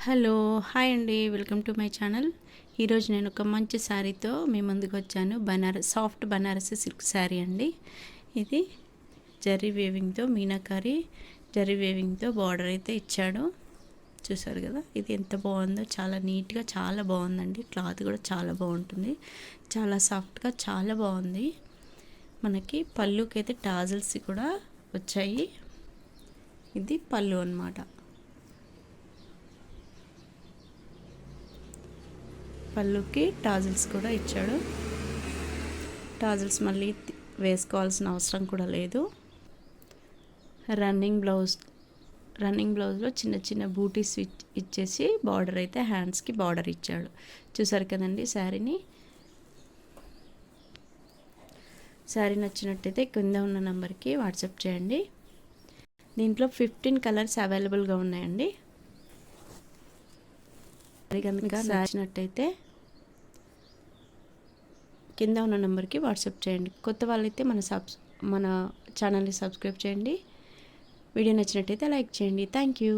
Hello hi అండి, welcome to my channel. ఈరోజు నేను ఒక మంచి శారీతో మీ ముందుకు వచ్చాను. సాఫ్ట్ బనారసి సిల్క్ శారీ అండి. ఇది జరీ వేవింగ్తో మీనాకారి జరీ వేవింగ్తో బార్డర్ అయితే ఇచ్చాడు. చూసారు కదా, ఇది ఎంత బాగుందో, చాలా నీట్గా చాలా బాగుందండి. క్లాత్ కూడా చాలా బాగుంటుంది, చాలా సాఫ్ట్గా చాలా బాగుంది. మనకి పళ్ళుకి అయితే టాజల్స్ కూడా వచ్చాయి. ఇది పళ్ళు అన్నమాట. పళ్ళుకి టాజిల్స్ కూడా ఇచ్చాడు. టాజిల్స్ మళ్ళీ వేసుకోవాల్సిన అవసరం కూడా లేదు. రన్నింగ్ బ్లౌజ్లో చిన్న చిన్న బూటీస్ ఇచ్చేసి బార్డర్ అయితే హ్యాండ్స్కి బార్డర్ ఇచ్చాడు. చూసారు కదండి శారీ నచ్చినట్టయితే కింద ఉన్న నెంబర్కి వాట్సాప్ చేయండి. దీంట్లో 15 కలర్స్ అవైలబుల్గా ఉన్నాయండి. కనుక నచ్చినట్టయితే కింద ఉన్న నెంబర్కి వాట్సాప్ చేయండి. కొత్త వాళ్ళైతే మన ఛానల్ని సబ్స్క్రైబ్ చేయండి. వీడియో నచ్చినట్టయితే లైక్ చేయండి. Thank you.